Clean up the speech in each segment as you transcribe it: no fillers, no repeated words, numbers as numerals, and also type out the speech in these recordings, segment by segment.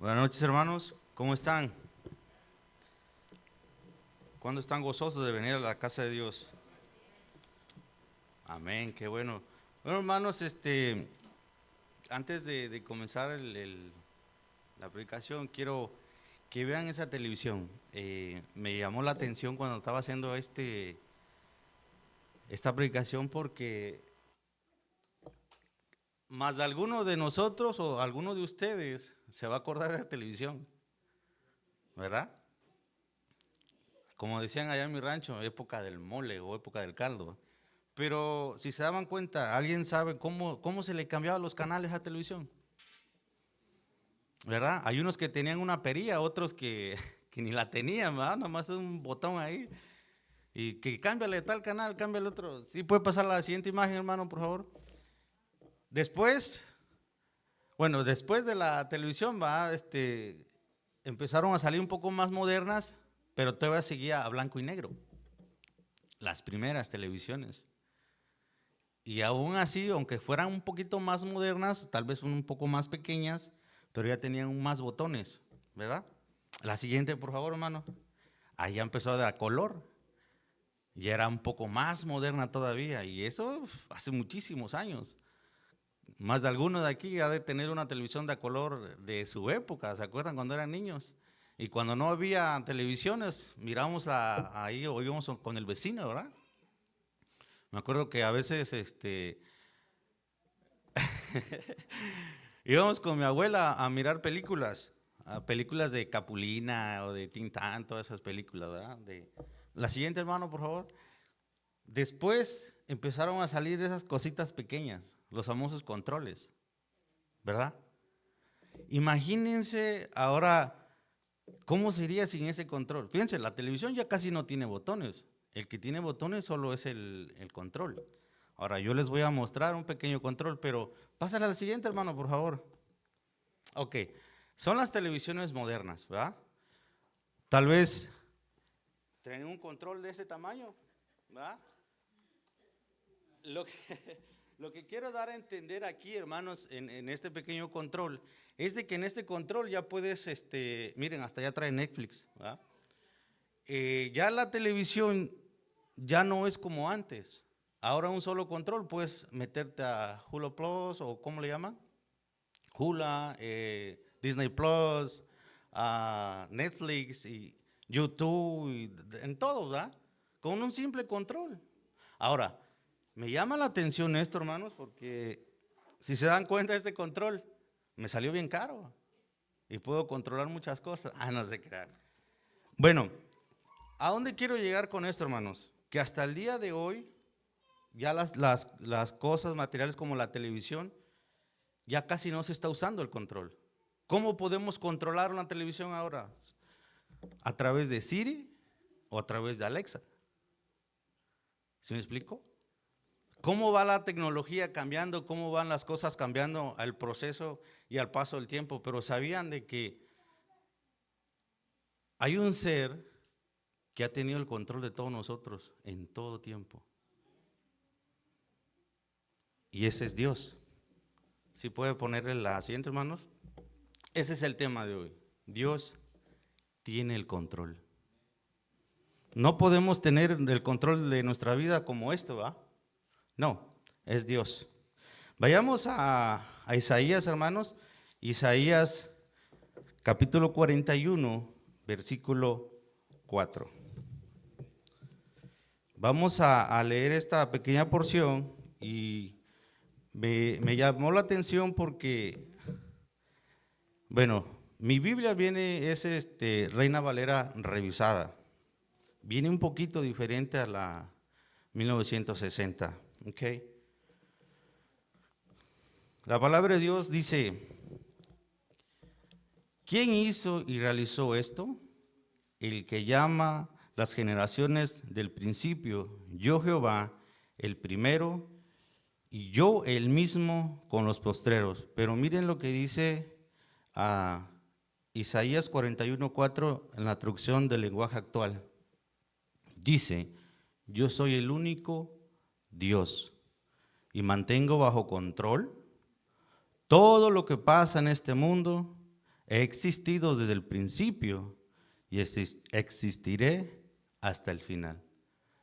Buenas noches, hermanos. ¿Cómo están? ¿Cuándo están gozosos de venir a la casa de Dios? Amén, qué bueno. Bueno, hermanos, antes de comenzar la predicación, quiero que vean esa televisión. Me llamó la atención cuando estaba haciendo esta predicación porque más de alguno de nosotros o alguno de ustedes se va a acordar de la televisión, ¿verdad? Como decían allá en mi rancho, época del mole o época del caldo. Pero si se daban cuenta, ¿alguien sabe cómo se le cambiaban los canales a televisión? ¿Verdad? Hay unos que tenían una perilla, otros que ni la tenían, ¿verdad? Nomás un botón ahí. Y que cámbiale tal canal, cámbiale otro. ¿Sí puede pasar la siguiente imagen, hermano, por favor? Después, bueno, después de la televisión, va, empezaron a salir un poco más modernas, pero todavía seguía a blanco y negro. Las primeras televisiones. Y aún así, aunque fueran un poquito más modernas, tal vez un poco más pequeñas, pero ya tenían más botones, ¿verdad? La siguiente, por favor, hermano. Ahí ya empezó a dar color. Ya era un poco más moderna todavía. Y eso hace muchísimos años. Más de alguno de aquí ha de tener una televisión de color de su época. ¿Se acuerdan cuando eran niños? Y cuando no había televisiones, mirábamos ahí o íbamos con el vecino, ¿verdad? Me acuerdo que a veces íbamos con mi abuela a mirar películas, a películas de Capulina o de Tintán, todas esas películas, ¿verdad? La siguiente, hermano, por favor. Después empezaron a salir esas cositas pequeñas, los famosos controles, ¿verdad? Imagínense ahora cómo sería sin ese control. Fíjense, la televisión ya casi no tiene botones. El que tiene botones solo es el control. Ahora yo les voy a mostrar un pequeño control, pero pásale al siguiente, hermano, por favor. Ok, son las televisiones modernas, ¿verdad? Tal vez traen un control de ese tamaño, ¿verdad? Lo que, lo que quiero dar a entender aquí, hermanos, en este pequeño control, es de que en este control ya puedes, miren, hasta ya trae Netflix, ¿verdad? Ya la televisión ya no es como antes. Ahora un solo control, puedes meterte a Hulu Plus o ¿cómo le llaman? Hula, Disney Plus, Netflix y YouTube, en todo, ¿verdad? Con un simple control. Ahora, me llama la atención esto, hermanos, porque si se dan cuenta de este control, me salió bien caro y puedo controlar muchas cosas. No sé qué. Bueno, ¿a dónde quiero llegar con esto, hermanos? Que hasta el día de hoy, ya las cosas materiales como la televisión, ya casi no se está usando el control. ¿Cómo podemos controlar una televisión ahora? ¿A través de Siri o a través de Alexa? ¿Sí me explico? ¿Cómo va la tecnología cambiando? ¿Cómo van las cosas cambiando al proceso y al paso del tiempo? Pero sabían de que hay un ser que ha tenido el control de todos nosotros en todo tiempo. Y ese es Dios. ¿Sí puede ponerle la siguiente, hermanos? Ese es el tema de hoy. Dios tiene el control. No podemos tener el control de nuestra vida como esto, ¿va? No, es Dios. Vayamos a Isaías, hermanos. Isaías capítulo 41, versículo 4. Vamos a leer esta pequeña porción y me llamó la atención porque, bueno, mi Biblia es Reina Valera revisada. Viene un poquito diferente a la 1960, ¿ok? La palabra de Dios dice, ¿quién hizo y realizó esto? El que llama las generaciones del principio, yo Jehová, el primero, y yo el mismo con los postreros. Pero miren lo que dice Isaías 41:4 en la traducción del lenguaje actual. Dice, yo soy el único Dios y mantengo bajo control todo lo que pasa en este mundo He existido desde el principio y existiré hasta el final.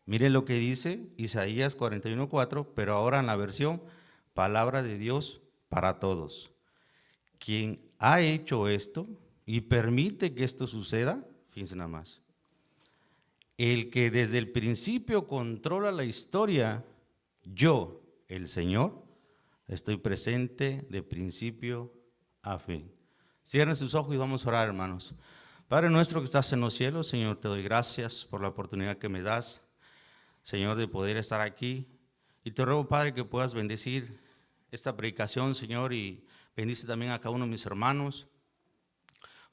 Mire lo que dice Isaías 41:4, pero ahora en la versión Palabra de Dios para todos. Quien ha hecho esto y permite que esto suceda, fíjense nada más, el que desde el principio controla la historia, yo, el Señor, estoy presente de principio a fin. Cierren sus ojos y vamos a orar, hermanos. Padre nuestro que estás en los cielos, Señor, te doy gracias por la oportunidad que me das, Señor, de poder estar aquí. Y te ruego, Padre, que puedas bendecir esta predicación, Señor, y bendice también a cada uno de mis hermanos.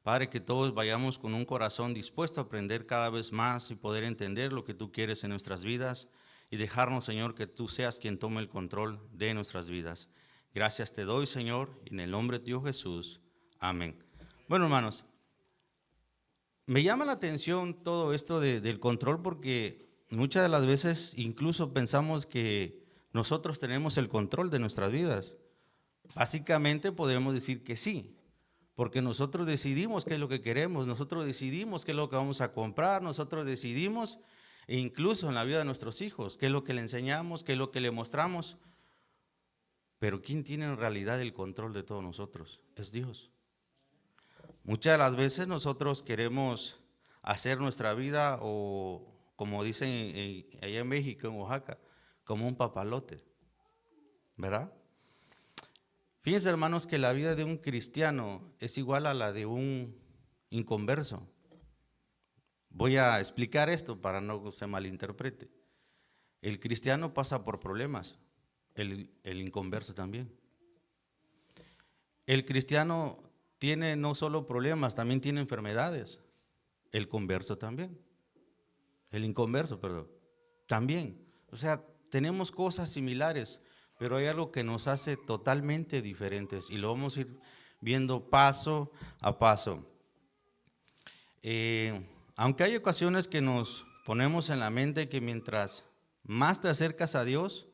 Padre, que todos vayamos con un corazón dispuesto a aprender cada vez más y poder entender lo que tú quieres en nuestras vidas y dejarnos, Señor, que tú seas quien tome el control de nuestras vidas. Gracias te doy, Señor, en el nombre de Dios Jesús. Amén. Bueno, hermanos, me llama la atención todo esto del control porque muchas de las veces incluso pensamos que nosotros tenemos el control de nuestras vidas. Básicamente podemos decir que sí, porque nosotros decidimos qué es lo que queremos, nosotros decidimos qué es lo que vamos a comprar, nosotros decidimos, e incluso en la vida de nuestros hijos, qué es lo que le enseñamos, qué es lo que le mostramos. Pero ¿quién tiene en realidad el control de todos nosotros? Es Dios. Muchas de las veces nosotros queremos hacer nuestra vida, o como dicen allá en México, en Oaxaca, como un papalote, ¿verdad? Fíjense, hermanos, que la vida de un cristiano es igual a la de un inconverso. Voy a explicar esto para no se malinterprete. El cristiano pasa por problemas, el inconverso también. El cristiano tiene no solo problemas, también tiene enfermedades. El converso también. El inconverso, perdón. También. O sea, tenemos cosas similares, pero hay algo que nos hace totalmente diferentes y lo vamos a ir viendo paso a paso. Aunque hay ocasiones que nos ponemos en la mente que mientras más te acercas a Dios,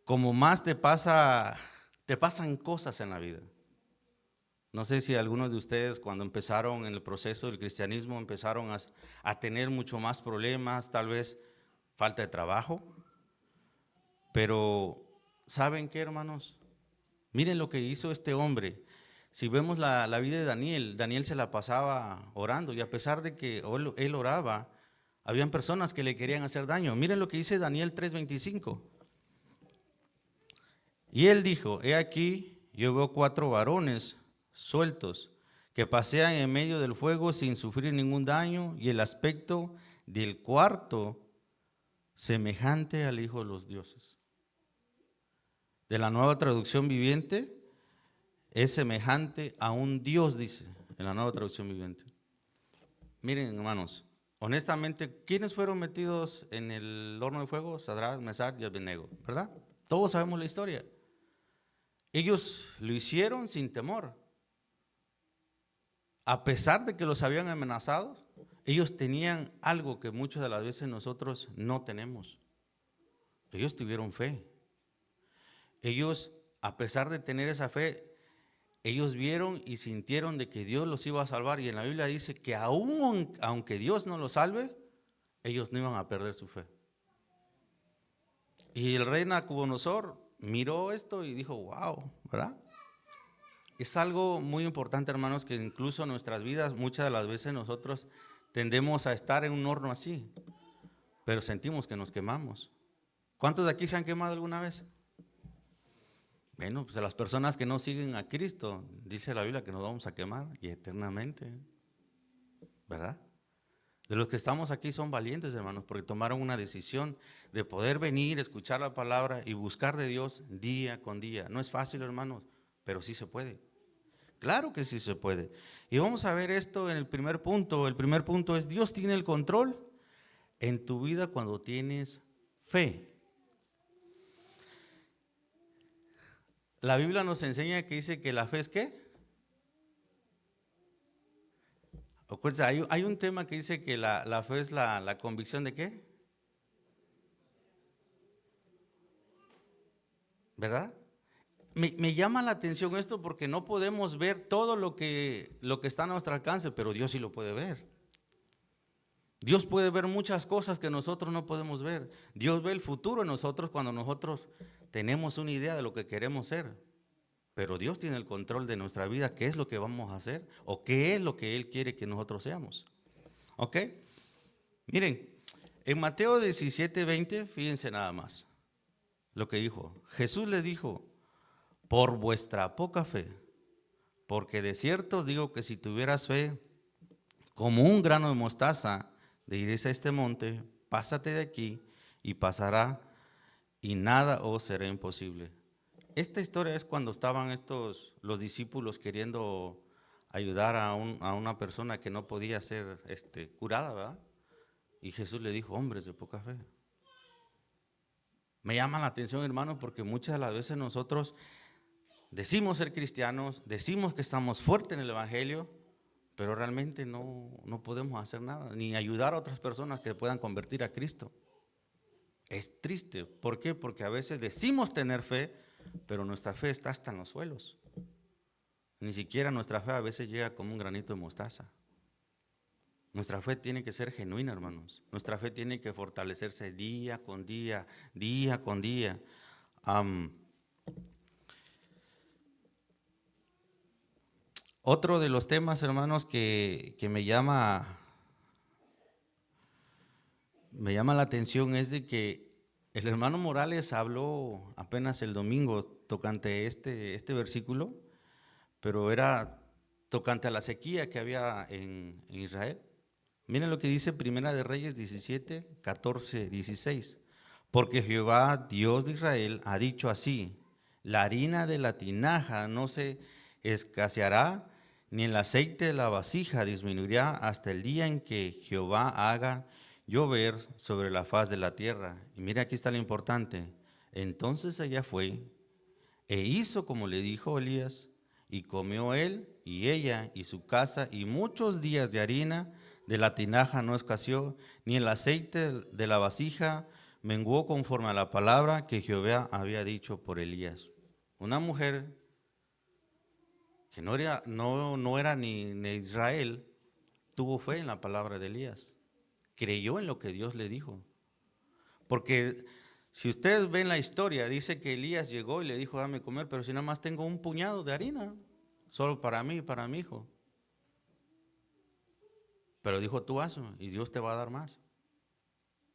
como más te pasan cosas en la vida. No sé si algunos de ustedes cuando empezaron en el proceso del cristianismo empezaron a tener mucho más problemas, tal vez falta de trabajo, pero ¿saben qué, hermanos? Miren lo que hizo este hombre. Si vemos la vida de Daniel, Daniel se la pasaba orando y a pesar de que él oraba, habían personas que le querían hacer daño. Miren lo que dice Daniel 3:25. Y él dijo, he aquí, yo veo 4 varones sueltos que pasean en medio del fuego sin sufrir ningún daño y el aspecto del cuarto semejante al Hijo de los dioses. De la Nueva Traducción Viviente, es semejante a un Dios, dice, en la Nueva Traducción Viviente. Miren, hermanos, honestamente, ¿quiénes fueron metidos en el horno de fuego? Sadrach, Mesach y Abednego, ¿verdad? Todos sabemos la historia. Ellos lo hicieron sin temor. A pesar de que los habían amenazado, ellos tenían algo que muchas de las veces nosotros no tenemos. Ellos tuvieron fe. Ellos, a pesar de tener esa fe, ellos vieron y sintieron de que Dios los iba a salvar. Y en la Biblia dice que aunque Dios no los salve, ellos no iban a perder su fe. Y el rey Nabucodonosor miró esto y dijo, wow, ¿verdad? Es algo muy importante, hermanos, que incluso en nuestras vidas muchas de las veces nosotros tendemos a estar en un horno así, pero sentimos que nos quemamos. ¿Cuántos de aquí se han quemado alguna vez? Bueno, pues a las personas que no siguen a Cristo, dice la Biblia que nos vamos a quemar y eternamente, ¿verdad? De los que estamos aquí son valientes, hermanos, porque tomaron una decisión de poder venir, escuchar la palabra y buscar de Dios día con día. No es fácil, hermanos, pero sí se puede. Claro que sí se puede. Y vamos a ver esto en el primer punto. El primer punto es, Dios tiene el control en tu vida cuando tienes fe. La Biblia nos enseña que dice que la fe es ¿qué? Acuérdense, hay un tema que dice que la fe es la convicción de ¿qué? ¿Verdad? me llama la atención esto porque no podemos ver todo lo que está a nuestro alcance, pero Dios sí lo puede ver. Dios puede ver muchas cosas que nosotros no podemos ver. Dios ve el futuro en nosotros cuando nosotros tenemos una idea de lo que queremos ser. Pero Dios tiene el control de nuestra vida, qué es lo que vamos a hacer o qué es lo que Él quiere que nosotros seamos. ¿Ok? Miren, en Mateo 17:20, fíjense nada más lo que dijo. Jesús le dijo, por vuestra poca fe, porque de cierto os digo que si tuvieras fe como un grano de mostaza, diréis a este monte, pásate de aquí y pasará y nada os será imposible. Esta historia es cuando estaban los discípulos queriendo ayudar a una persona que no podía ser curada, ¿verdad? Y Jesús le dijo, hombres de poca fe. Me llama la atención, hermano, porque muchas de las veces nosotros decimos ser cristianos, decimos que estamos fuertes en el Evangelio, pero realmente no podemos hacer nada, ni ayudar a otras personas que puedan convertir a Cristo. Es triste. ¿Por qué? Porque a veces decimos tener fe, pero nuestra fe está hasta en los suelos. Ni siquiera nuestra fe a veces llega como un granito de mostaza. Nuestra fe tiene que ser genuina, hermanos. Nuestra fe tiene que fortalecerse día con día, día con día. Otro de los temas, hermanos, que me llama la atención es de que el hermano Morales habló apenas el domingo tocante este versículo, pero era tocante a la sequía que había en Israel. Miren lo que dice Primera de Reyes 17, 14, 16. Porque Jehová, Dios de Israel, ha dicho así, la harina de la tinaja no se escaseará, ni el aceite de la vasija disminuirá hasta el día en que Jehová haga llover sobre la faz de la tierra. Y mira, aquí está lo importante. Entonces ella fue e hizo como le dijo Elías, y comió él y ella y su casa, y muchos días de harina de la tinaja no escaseó, ni el aceite de la vasija menguó conforme a la palabra que Jehová había dicho por Elías. Una mujer que no era ni de Israel, tuvo fe en la palabra de Elías, creyó en lo que Dios le dijo. Porque si ustedes ven la historia, dice que Elías llegó y le dijo, dame comer, pero si nada más tengo un puñado de harina, solo para mí y para mi hijo. Pero dijo, tú hazlo y Dios te va a dar más.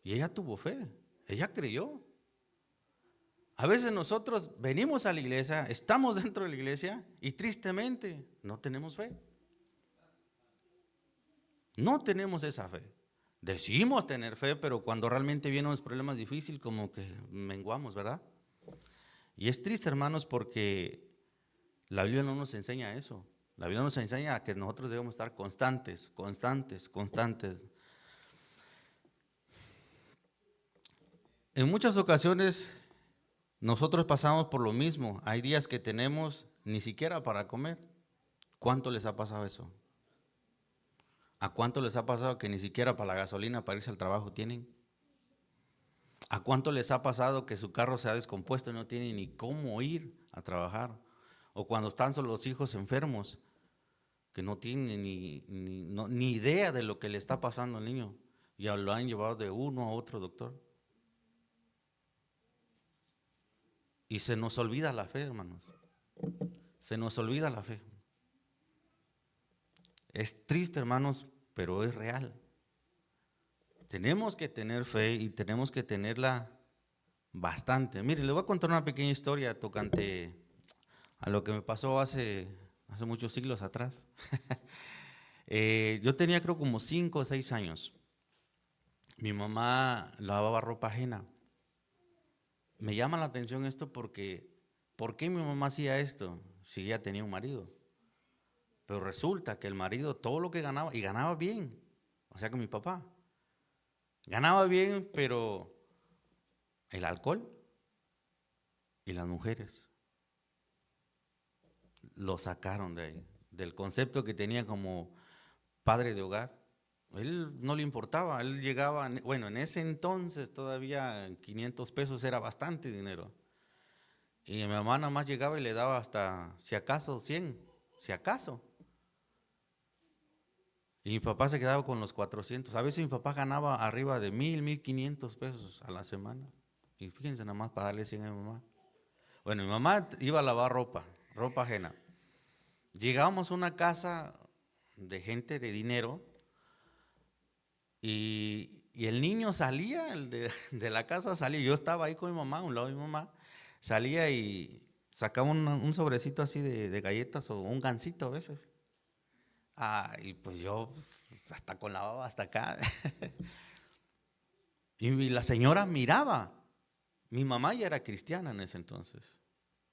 Y ella tuvo fe, ella creyó. A veces nosotros venimos a la iglesia, estamos dentro de la iglesia y tristemente no tenemos fe. No tenemos esa fe. Decimos tener fe, pero cuando realmente vienen los problemas difíciles, como que menguamos, ¿verdad? Y es triste, hermanos, porque la Biblia no nos enseña eso. La Biblia nos enseña a que nosotros debemos estar constantes, constantes, constantes. En muchas ocasiones nosotros pasamos por lo mismo. Hay días que tenemos ni siquiera para comer. ¿Cuánto les ha pasado eso? ¿A cuánto les ha pasado que ni siquiera para la gasolina para irse al trabajo tienen? ¿A cuánto les ha pasado que su carro se ha descompuesto y no tienen ni cómo ir a trabajar? O cuando están solo los hijos enfermos, que no tienen ni idea de lo que le está pasando al niño, ya lo han llevado de uno a otro doctor. Y se nos olvida la fe, hermanos. Se nos olvida la fe. Es triste, hermanos, pero es real. Tenemos que tener fe y tenemos que tenerla bastante. Mire, les voy a contar una pequeña historia tocante a lo que me pasó hace muchos siglos atrás. Yo tenía creo como 5 o 6 años. Mi mamá lavaba ropa ajena. Me llama la atención esto porque, ¿por qué mi mamá hacía esto si ella tenía un marido? Pero resulta que el marido todo lo que ganaba, y ganaba bien, o sea que mi papá, ganaba bien, pero el alcohol y las mujeres lo sacaron de ahí, del concepto que tenía como padre de hogar. Él no le importaba, él llegaba, bueno, en ese entonces todavía 500 pesos era bastante dinero. Y mi mamá nada más llegaba y le daba hasta, si acaso, 100, si acaso. Y mi papá se quedaba con los 400. A veces mi papá ganaba arriba de 1,000, 1,500 pesos a la semana. Y fíjense nada más para darle 100 a mi mamá. Bueno, mi mamá iba a lavar ropa, ropa ajena. Llegamos a una casa de gente de dinero y el niño salía, el de la casa salía. Yo estaba ahí con mi mamá, a un lado de mi mamá. Salía y sacaba un sobrecito así de galletas o un gansito a veces. Ah, y pues yo pues, hasta con la baba hasta acá. Y la señora miraba. Mi mamá ya era cristiana en ese entonces.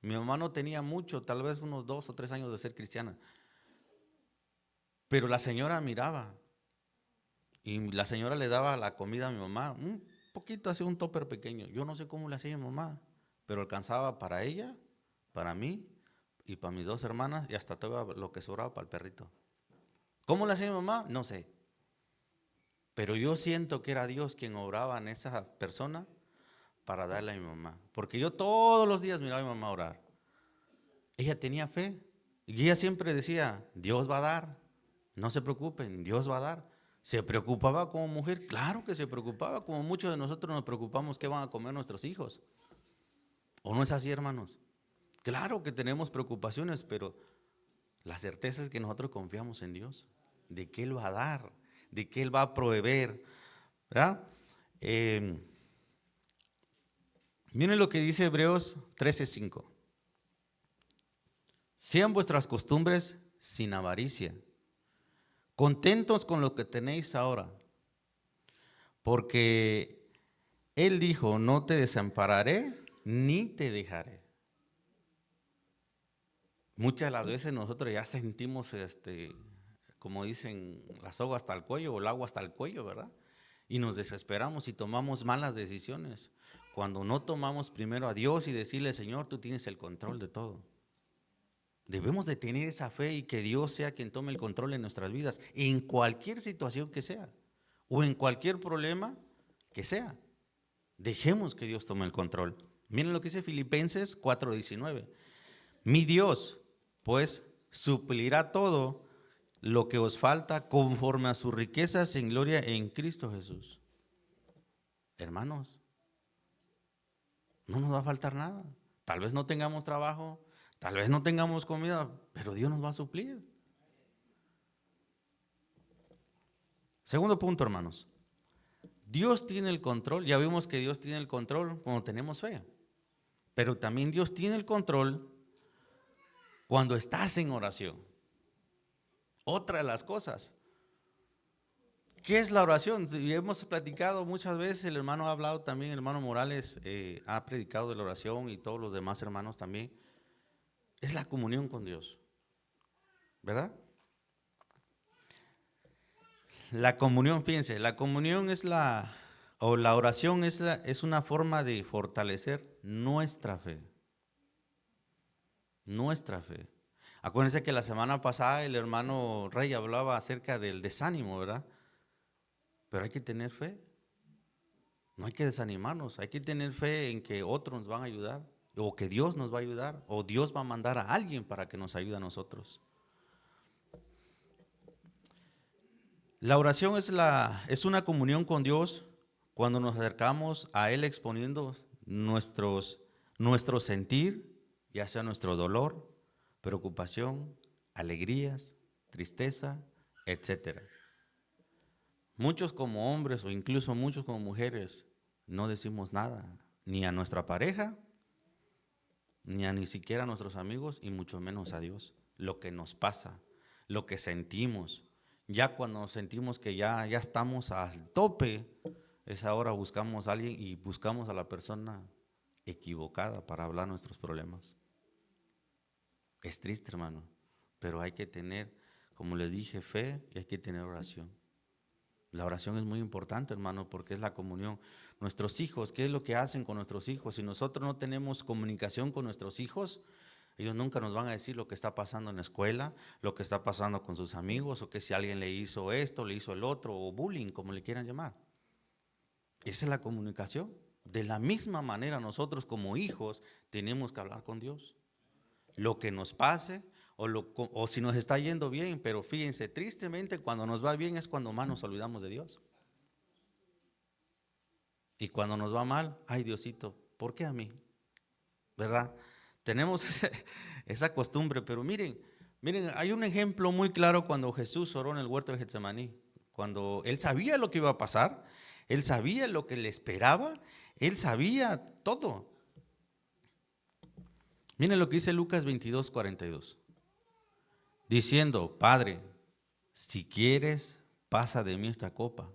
Mi mamá no tenía mucho, tal vez unos 2 o 3 años de ser cristiana. Pero la señora miraba. Y la señora le daba la comida a mi mamá, un poquito así, un topper pequeño. Yo no sé cómo le hacía mi mamá, pero alcanzaba para ella, para mí y para mis 2 hermanas y hasta todo lo que sobraba para el perrito. ¿Cómo le hacía mi mamá? No sé. Pero yo siento que era Dios quien obraba en esa persona para darle a mi mamá. Porque yo todos los días miraba a mi mamá orar. Ella tenía fe. Y ella siempre decía, Dios va a dar. No se preocupen, Dios va a dar. ¿Se preocupaba como mujer? Claro que se preocupaba, como muchos de nosotros nos preocupamos qué van a comer nuestros hijos. ¿O no es así, hermanos? Claro que tenemos preocupaciones, pero la certeza es que nosotros confiamos en Dios, de que Él va a dar, de que Él va a proveer, ¿verdad? Eh, Miren lo que dice Hebreos 13:5. Sean vuestras costumbres sin avaricia, contentos con lo que tenéis ahora, porque Él dijo, no te desampararé ni te dejaré. Muchas de las veces nosotros ya sentimos, como dicen, la soga hasta el cuello o el agua hasta el cuello, ¿verdad? Y nos desesperamos y tomamos malas decisiones. Cuando no tomamos primero a Dios y decirle, Señor, tú tienes el control de todo. Debemos de tener esa fe y que Dios sea quien tome el control en nuestras vidas, en cualquier situación que sea, o en cualquier problema que sea. Dejemos que Dios tome el control. Miren lo que dice Filipenses 4:19. Mi Dios, pues, suplirá todo lo que os falta conforme a sus riquezas en gloria en Cristo Jesús. Hermanos, no nos va a faltar nada. Tal vez no tengamos trabajo, tal vez no tengamos comida, pero Dios nos va a suplir. Segundo punto, hermanos. Dios tiene el control. Ya vimos que Dios tiene el control cuando tenemos fe. Pero también Dios tiene el control cuando estás en oración. Otra de las cosas. ¿Qué es la oración? Y hemos platicado muchas veces, el hermano ha hablado también, el hermano Morales ha predicado de la oración y todos los demás hermanos también. Es la comunión con Dios, ¿verdad? La comunión, fíjense, la comunión es o la oración es una forma de fortalecer nuestra fe. Nuestra fe. Acuérdense que la semana pasada el hermano Rey hablaba acerca del desánimo, ¿verdad? Pero hay que tener fe. No hay que desanimarnos, hay que tener fe en que otros nos van a ayudar, o que Dios nos va a ayudar, o Dios va a mandar a alguien para que nos ayude a nosotros. La oración es una comunión con Dios cuando nos acercamos a Él exponiendo nuestro sentir, ya sea nuestro dolor, preocupación, alegrías, tristeza, etcétera. Muchos como hombres o incluso muchos como mujeres no decimos nada, ni a nuestra pareja, ni siquiera a nuestros amigos y mucho menos a Dios. Lo que nos pasa, lo que sentimos. Ya cuando sentimos que ya estamos al tope, es ahora buscamos a alguien y buscamos a la persona equivocada para hablar nuestros problemas. Es triste, hermano, pero hay que tener, como les dije, fe y hay que tener oración. La oración es muy importante, hermano, porque es la comunión. Nuestros hijos, ¿qué es lo que hacen con nuestros hijos? Si nosotros no tenemos comunicación con nuestros hijos, ellos nunca nos van a decir lo que está pasando en la escuela, lo que está pasando con sus amigos, o que si alguien le hizo esto, le hizo el otro, o bullying, como le quieran llamar. Esa es la comunicación. De la misma manera nosotros como hijos tenemos que hablar con Dios. Lo que nos pase o si nos está yendo bien, pero fíjense, tristemente cuando nos va bien es cuando más nos olvidamos de Dios. Y cuando nos va mal, ay Diosito, ¿por qué a mí? ¿Verdad? Tenemos esa costumbre, pero miren, hay un ejemplo muy claro cuando Jesús oró en el huerto de Getsemaní, cuando él sabía lo que iba a pasar, él sabía lo que le esperaba, él sabía todo. Miren lo que dice Lucas 22:42, diciendo, Padre, si quieres, pasa de mí esta copa,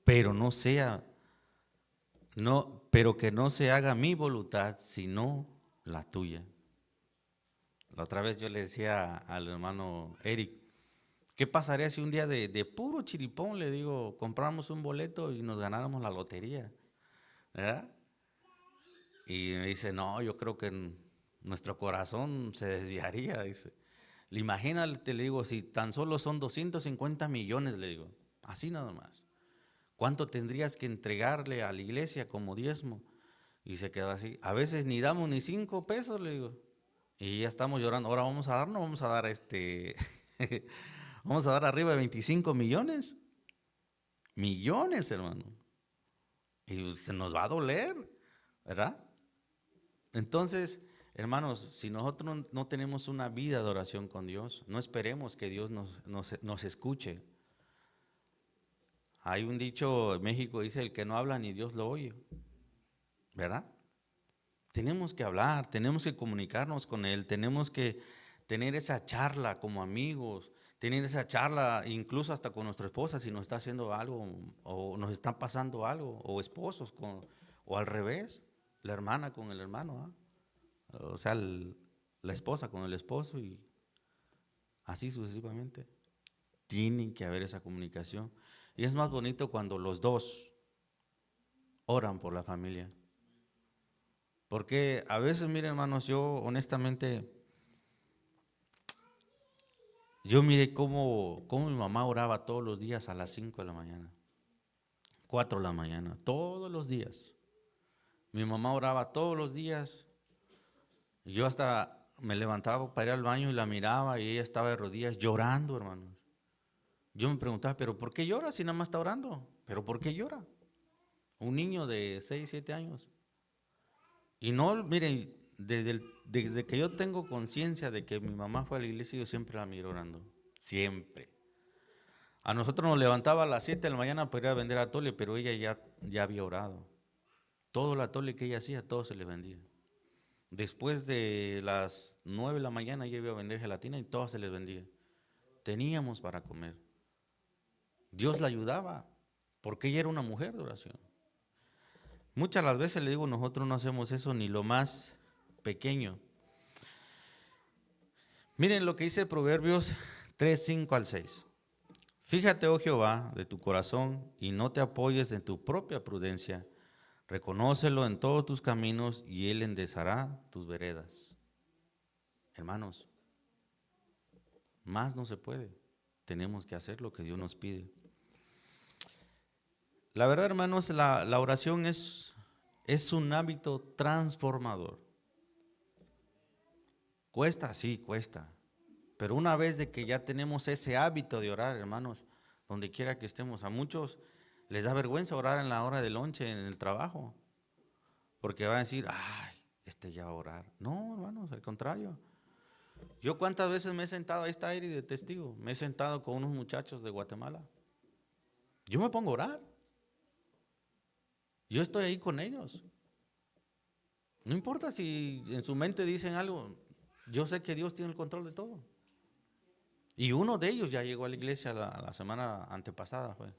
pero pero que no se haga mi voluntad, sino la tuya. La otra vez yo le decía al hermano Eric, ¿qué pasaría si un día de puro chiripón, le digo, compramos un boleto y nos ganáramos la lotería? ¿Verdad? Y me dice, no, yo creo que nuestro corazón se desviaría, dice. Imagínate, le digo, si tan solo son 250 millones, le digo, así nada más. ¿Cuánto tendrías que entregarle a la iglesia como diezmo? Y se queda así. A veces ni damos ni 5 pesos, le digo. Y ya estamos llorando. Ahora vamos a dar vamos a dar arriba de 25 millones. Millones, hermano. Y se nos va a doler, ¿verdad? Entonces, hermanos, si nosotros no tenemos una vida de oración con Dios, no esperemos que Dios nos escuche. Hay un dicho en México, dice, el que no habla ni Dios lo oye, ¿verdad? Tenemos que hablar, tenemos que comunicarnos con Él, tenemos que tener esa charla como amigos, tener esa charla incluso hasta con nuestra esposa si nos está haciendo algo o nos está pasando algo, o esposos, o al revés, la hermana con el hermano, o sea, la esposa con el esposo y así sucesivamente. Tiene que haber esa comunicación. Y es más bonito cuando los dos oran por la familia. Porque a veces, miren hermanos, yo honestamente, yo miré cómo mi mamá oraba todos los días a las 5 de la mañana, 4 de la mañana, todos los días. Mi mamá oraba todos los días. Yo hasta me levantaba para ir al baño y la miraba y ella estaba de rodillas llorando, hermanos. Yo me preguntaba, ¿pero por qué llora si nada más está orando? ¿Pero por qué llora? Un niño de 6, 7 años. Y no, miren, desde que yo tengo conciencia de que mi mamá fue a la iglesia, yo siempre la miro orando. Siempre. A nosotros nos levantaba a las 7 de la mañana para ir a vender atole, pero ella ya había orado. Todo el atole que ella hacía, todo se le vendía. Después de las 9 de la mañana ella iba a vender gelatina y todo se les vendía. Teníamos para comer. Dios la ayudaba, porque ella era una mujer de oración. Muchas las veces le digo, nosotros no hacemos eso ni lo más pequeño. Miren lo que dice Proverbios 3, 5 al 6. Fíjate, oh Jehová, de tu corazón y no te apoyes en tu propia prudencia. Reconócelo en todos tus caminos y Él enderezará tus veredas. Hermanos, más no se puede. Tenemos que hacer lo que Dios nos pide. La verdad, hermanos, la oración es un hábito transformador. Cuesta, sí, cuesta. Pero una vez de que ya tenemos ese hábito de orar, hermanos, donde quiera que estemos, a muchos les da vergüenza orar en la hora de lonche en el trabajo, porque van a decir, ay, ya va a orar. No, hermanos, al contrario. Yo cuántas veces me he sentado, ahí está Eri de testigo, me he sentado con unos muchachos de Guatemala. Yo me pongo a orar. Yo estoy ahí con ellos. No importa si en su mente dicen algo, yo sé que Dios tiene el control de todo. Y uno de ellos ya llegó a la iglesia la semana antepasada, fue.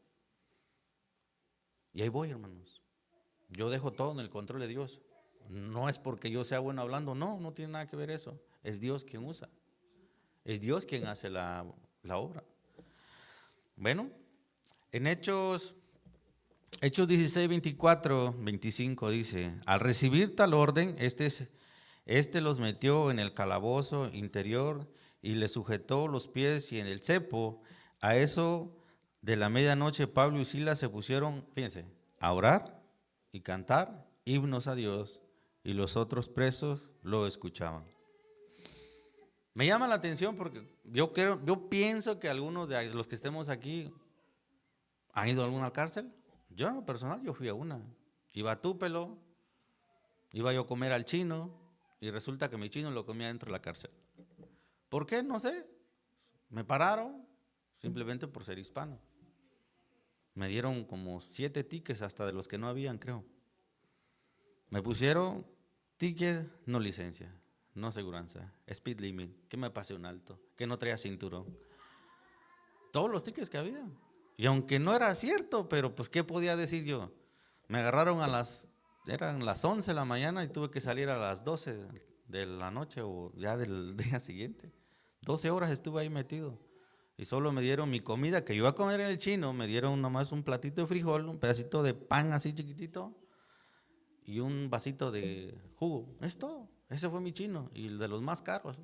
Y ahí voy, hermanos. Yo dejo todo en el control de Dios. No es porque yo sea bueno hablando, no tiene nada que ver eso. Es Dios quien usa. Es Dios quien hace la obra. Bueno, en Hechos 16, 24, 25 dice, al recibir tal orden, este los metió en el calabozo interior y le sujetó los pies y en el cepo. A eso de la medianoche Pablo y Silas se pusieron, fíjense, a orar y cantar himnos a Dios, y los otros presos lo escuchaban. Me llama la atención porque yo pienso que algunos de los que estemos aquí han ido a alguna cárcel. Yo en lo personal, yo fui a una. Iba a Tupelo, iba yo a comer al chino y resulta que mi chino lo comía dentro de la cárcel. ¿Por qué? No sé. Me pararon simplemente por ser hispano. Me dieron como 7 tickets hasta de los que no habían, creo. Me pusieron ticket, no licencia, no aseguranza, speed limit, que me pasé un alto, que no traía cinturón. Todos los tickets que había. Y aunque no era cierto, pero pues ¿qué podía decir yo? Me agarraron eran las 11 de la mañana y tuve que salir a las 12 de la noche o ya del día siguiente. 12 horas estuve ahí metido. Y solo me dieron mi comida que yo iba a comer en el chino, me dieron nomás un platito de frijol, un pedacito de pan así chiquitito y un vasito de jugo. Es todo. Ese fue mi chino y el de los más caros.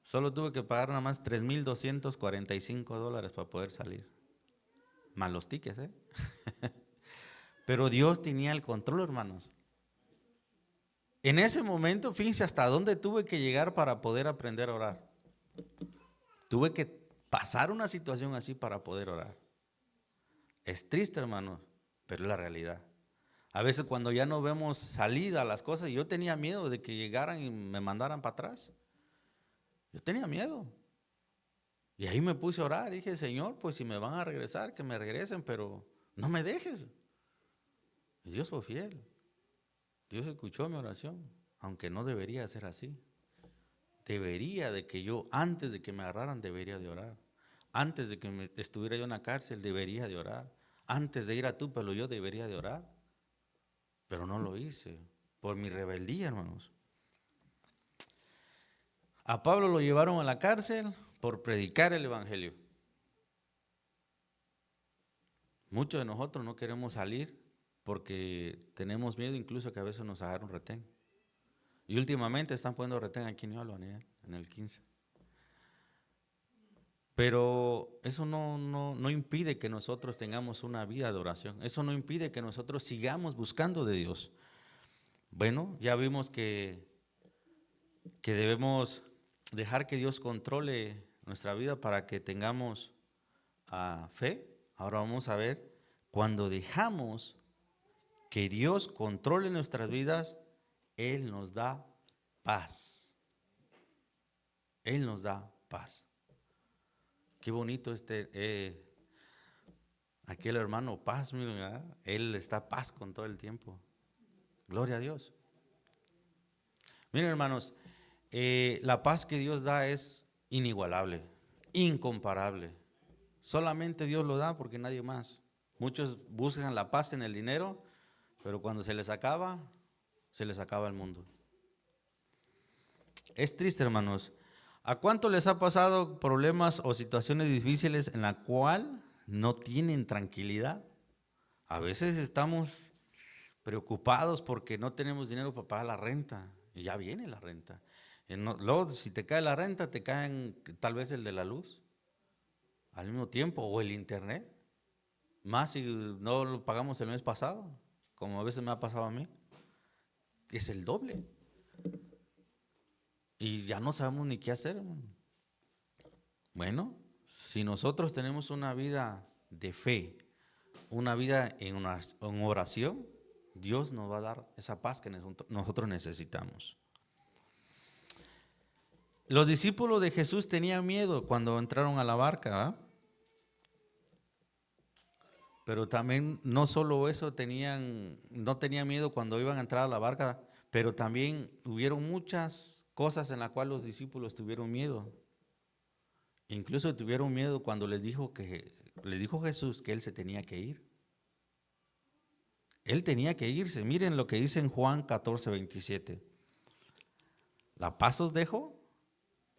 Solo tuve que pagar nada más $3,245 para poder salir. Más los tickets, ¿eh? Pero Dios tenía el control, hermanos. En ese momento, fíjense hasta dónde tuve que llegar para poder aprender a orar. Tuve que pasar una situación así para poder orar. Es triste, hermanos, pero es la realidad. A veces cuando ya no vemos salida a las cosas, yo tenía miedo de que llegaran y me mandaran para atrás. Yo tenía miedo. Y ahí me puse a orar. Dije, Señor, pues si me van a regresar, que me regresen, pero no me dejes. Y Dios fue fiel. Dios escuchó mi oración, aunque no debería ser así. Debería de que yo, antes de que me agarraran, debería de orar. Antes de que estuviera yo en la cárcel, debería de orar. Antes de ir a Tupelo, yo debería de orar. Pero no lo hice, por mi rebeldía, hermanos. A Pablo lo llevaron a la cárcel por predicar el evangelio. Muchos de nosotros no queremos salir porque tenemos miedo incluso que a veces nos agarren retén. Y últimamente están poniendo retén aquí en Yolo, en el 15. Pero eso no impide que nosotros tengamos una vida de oración. Eso no impide que nosotros sigamos buscando de Dios. Bueno, ya vimos que debemos dejar que Dios controle nuestra vida para que tengamos fe. Ahora vamos a ver, cuando dejamos que Dios controle nuestras vidas, Él nos da paz. Él nos da paz. Qué bonito aquel hermano Paz, miren, ¿verdad? Él está paz con todo el tiempo. Gloria a Dios. Miren, hermanos, la paz que Dios da es inigualable, incomparable. Solamente Dios lo da porque nadie más. Muchos buscan la paz en el dinero, pero cuando se les acaba el mundo. Es triste, hermanos. ¿A cuánto les ha pasado problemas o situaciones difíciles en la cual no tienen tranquilidad? A veces estamos preocupados porque no tenemos dinero para pagar la renta. Y ya viene la renta. Luego, si te cae la renta, te caen tal vez el de la luz al mismo tiempo o el internet. Más si no lo pagamos el mes pasado, como a veces me ha pasado a mí. Es el doble. Y ya no sabemos ni qué hacer, hermano. Bueno, si nosotros tenemos una vida de fe, una vida en oración, Dios nos va a dar esa paz que nosotros necesitamos. Los discípulos de Jesús tenían miedo cuando entraron a la barca, ¿verdad? Pero también no solo eso, no tenían miedo cuando iban a entrar a la barca, pero también hubieron muchas cosas en las cuales los discípulos tuvieron miedo. Incluso tuvieron miedo cuando les dijo Jesús que él se tenía que ir. Él tenía que irse. Miren lo que dice en Juan 14:27. La paz os dejo,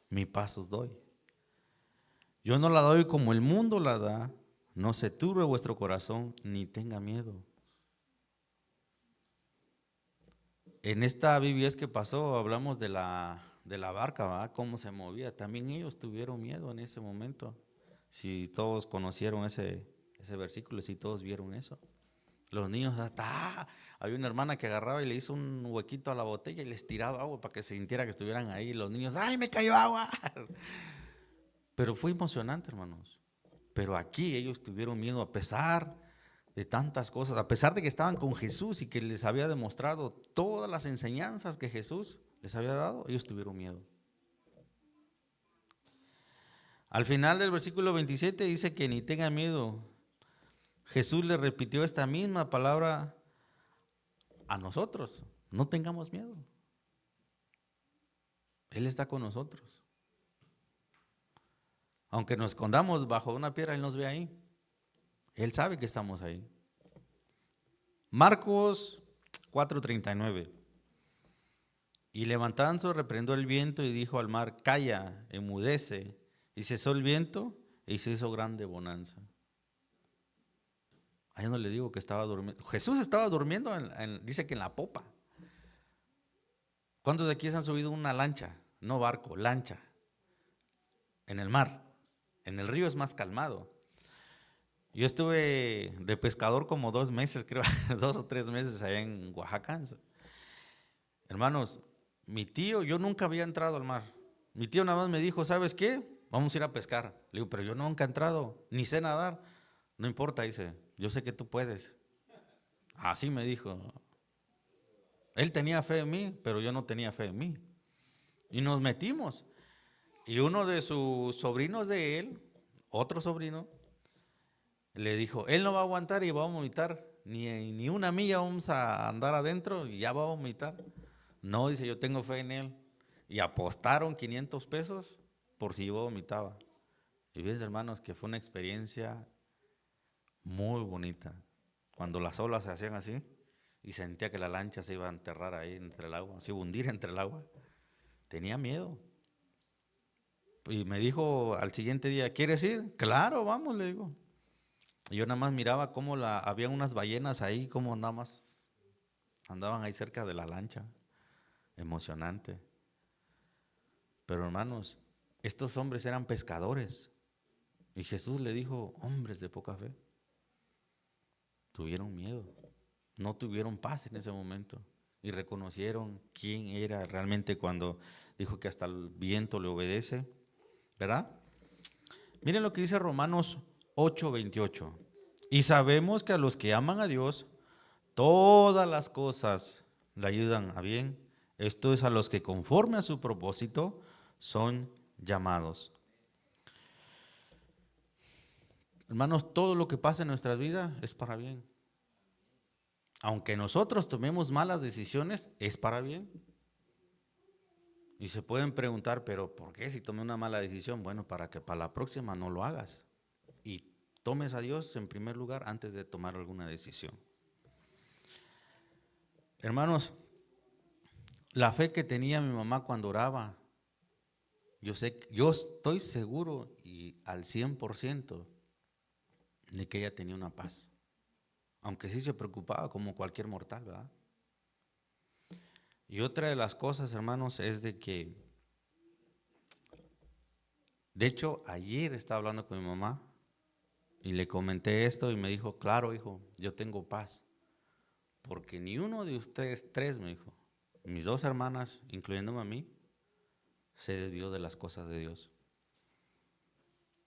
mi paz os doy. Yo no la doy como el mundo la da. No se turbe vuestro corazón ni tenga miedo. En esta BBS que pasó hablamos de la barca, ¿verdad? Cómo se movía. También ellos tuvieron miedo en ese momento. Si todos conocieron ese versículo, si todos vieron eso. Los niños había una hermana que agarraba y le hizo un huequito a la botella y les tiraba agua para que se sintiera que estuvieran ahí. Los niños, ¡ay, me cayó agua! Pero fue emocionante, hermanos. Pero aquí ellos tuvieron miedo a pesar de tantas cosas, a pesar de que estaban con Jesús y que les había demostrado todas las enseñanzas que Jesús les había dado, ellos tuvieron miedo. Al final del versículo 27 dice que ni tengan miedo. Jesús le repitió esta misma palabra a nosotros. No tengamos miedo. Él está con nosotros. Aunque nos escondamos bajo una piedra, Él nos ve ahí. Él sabe que estamos ahí. Marcos 4:39. Y levantándose, reprendió el viento y dijo al mar, calla, enmudece. Y cesó el viento y se hizo grande bonanza. Ahí no le digo que estaba durmiendo. Jesús estaba durmiendo, dice que en la popa. ¿Cuántos de aquí se han subido una lancha? No barco, lancha. En el mar. En el río es más calmado. Yo estuve de pescador como 2 meses, creo, 2 o 3 meses allá en Oaxaca. Hermanos, mi tío, yo nunca había entrado al mar. Mi tío nada más me dijo, ¿sabes qué? Vamos a ir a pescar. Le digo, pero yo nunca he entrado, ni sé nadar. No importa, dice, yo sé que tú puedes. Así me dijo. Él tenía fe en mí, pero yo no tenía fe en mí. Y nos metimos. Y uno de sus sobrinos de él, otro sobrino, le dijo, él no va a aguantar y va a vomitar. Ni una milla vamos a andar adentro y ya va a vomitar. No, dice, yo tengo fe en él. Y apostaron 500 pesos por si yo vomitaba. Y ves, hermanos, que fue una experiencia muy bonita. Cuando las olas se hacían así y sentía que la lancha se iba a enterrar ahí entre el agua, se iba a hundir entre el agua. Tenía miedo. Y me dijo al siguiente día, ¿quieres ir? Claro, vamos, le digo. Y yo nada más miraba cómo había unas ballenas ahí, cómo nada más andaban ahí cerca de la lancha. Emocionante. Pero hermanos, estos hombres eran pescadores. Y Jesús le dijo, hombres de poca fe. Tuvieron miedo. No tuvieron paz en ese momento. Y reconocieron quién era realmente cuando dijo que hasta el viento le obedece. ¿Verdad? Miren lo que dice Romanos 8:28. Y sabemos que a los que aman a Dios, todas las cosas le ayudan a bien. Esto es a los que conforme a su propósito son llamados. Hermanos, todo lo que pasa en nuestras vidas es para bien. Aunque nosotros tomemos malas decisiones, es para bien. Y se pueden preguntar, pero ¿por qué si tomé una mala decisión? Bueno, para que para la próxima no lo hagas. Y tomes a Dios en primer lugar antes de tomar alguna decisión. Hermanos, la fe que tenía mi mamá cuando oraba, yo estoy seguro y al 100% de que ella tenía una paz. Aunque sí se preocupaba como cualquier mortal, ¿verdad? Y otra de las cosas, hermanos, es de que, de hecho, ayer estaba hablando con mi mamá y le comenté esto y me dijo, claro, hijo, yo tengo paz. Porque ni uno de ustedes tres, me dijo, mis 2 hermanas, incluyéndome a mí, se desvió de las cosas de Dios.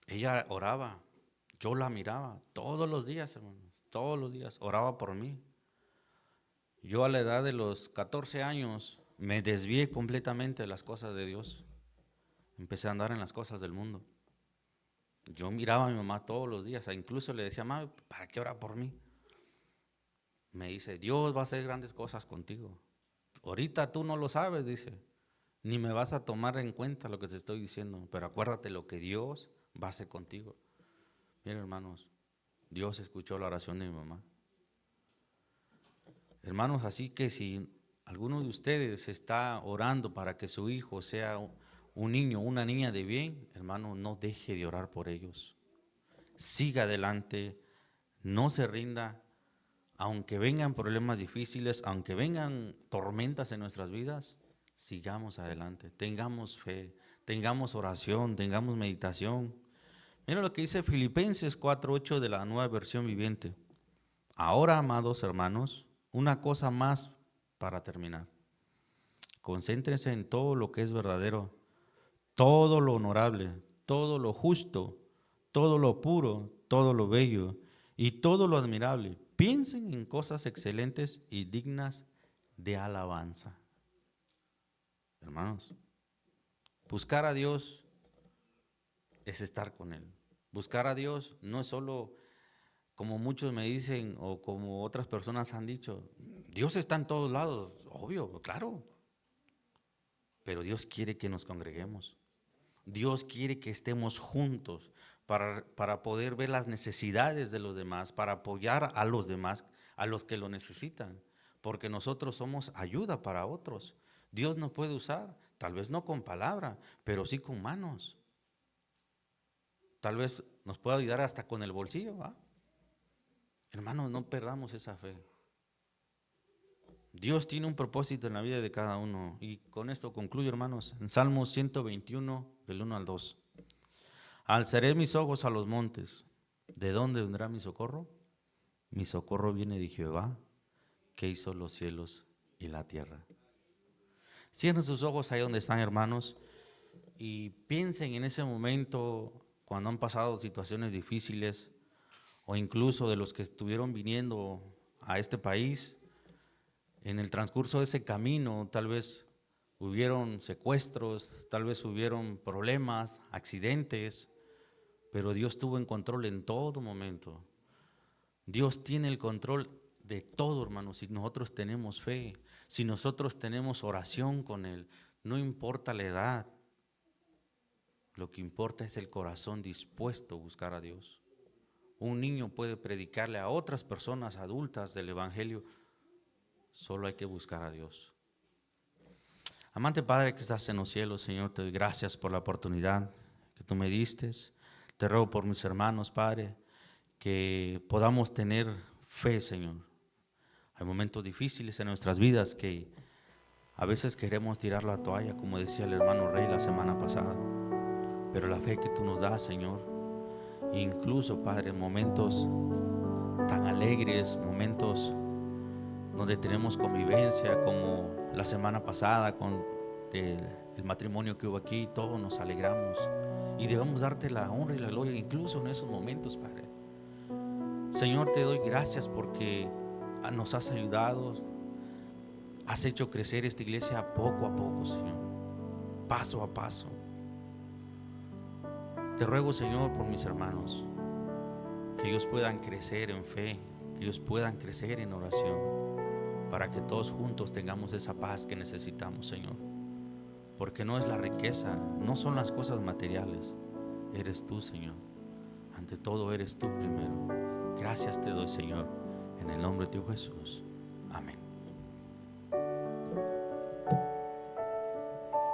Ella oraba, yo la miraba todos los días, hermanos, todos los días, oraba por mí. Yo a la edad de los 14 años me desvié completamente de las cosas de Dios. Empecé a andar en las cosas del mundo. Yo miraba a mi mamá todos los días, incluso le decía, mamá, ¿para qué ora por mí? Me dice, Dios va a hacer grandes cosas contigo. Ahorita tú no lo sabes, dice, ni me vas a tomar en cuenta lo que te estoy diciendo, pero acuérdate lo que Dios va a hacer contigo. Miren, hermanos, Dios escuchó la oración de mi mamá. Hermanos, así que si alguno de ustedes está orando para que su hijo sea un niño, una niña de bien, hermano, no deje de orar por ellos. Siga adelante, no se rinda, aunque vengan problemas difíciles, aunque vengan tormentas en nuestras vidas, sigamos adelante, tengamos fe, tengamos oración, tengamos meditación. Miren lo que dice Filipenses 4:8 de la Nueva Versión Viviente. Ahora, amados hermanos, una cosa más para terminar. Concéntrense en todo lo que es verdadero, todo lo honorable, todo lo justo, todo lo puro, todo lo bello y todo lo admirable. Piensen en cosas excelentes y dignas de alabanza. Hermanos, buscar a Dios es estar con Él. Buscar a Dios no es solo, como muchos me dicen o como otras personas han dicho, Dios está en todos lados. Obvio, claro, pero Dios quiere que nos congreguemos. Dios quiere que estemos juntos para poder ver las necesidades de los demás, para apoyar a los demás, a los que lo necesitan, porque nosotros somos ayuda para otros. Dios nos puede usar, tal vez no con palabra, pero sí con manos. Tal vez nos pueda ayudar hasta con el bolsillo, ¿va? Hermanos, no perdamos esa fe. Dios tiene un propósito en la vida de cada uno. Y con esto concluyo, hermanos, en Salmos 121, del 1 al 2. Alzaré mis ojos a los montes. ¿De dónde vendrá mi socorro? Mi socorro viene de Jehová, que hizo los cielos y la tierra. Cierren sus ojos ahí donde están, hermanos, y piensen en ese momento cuando han pasado situaciones difíciles, o incluso de los que estuvieron viniendo a este país. En el transcurso de ese camino, tal vez hubieron secuestros, tal vez hubieron problemas, accidentes, pero Dios tuvo en control en todo momento. Dios tiene el control de todo, hermanos, si nosotros tenemos fe, si nosotros tenemos oración con Él. No importa la edad, lo que importa es el corazón dispuesto a buscar a Dios. Un niño puede predicarle a otras personas adultas del Evangelio, solo hay que buscar a Dios. Amante Padre que estás en los cielos, Señor, te doy gracias por la oportunidad que tú me diste. Te ruego por mis hermanos, Padre, que podamos tener fe, Señor. Hay momentos difíciles en nuestras vidas que a veces queremos tirar la toalla, como decía el hermano Rey la semana pasada. Pero la fe que tú nos das, Señor, incluso, Padre, en momentos tan alegres, momentos donde tenemos convivencia, como la semana pasada con el matrimonio que hubo aquí, todos nos alegramos y debemos darte la honra y la gloria incluso en esos momentos, Padre. Señor, te doy gracias porque nos has ayudado, has hecho crecer esta iglesia poco a poco, Señor, paso a paso. Te ruego, Señor, por mis hermanos, que ellos puedan crecer en fe, que ellos puedan crecer en oración, para que todos juntos tengamos esa paz que necesitamos, Señor. Porque no es la riqueza, no son las cosas materiales, eres tú, Señor. Ante todo eres tú primero. Gracias te doy, Señor, en el nombre de tu Jesús. Amén.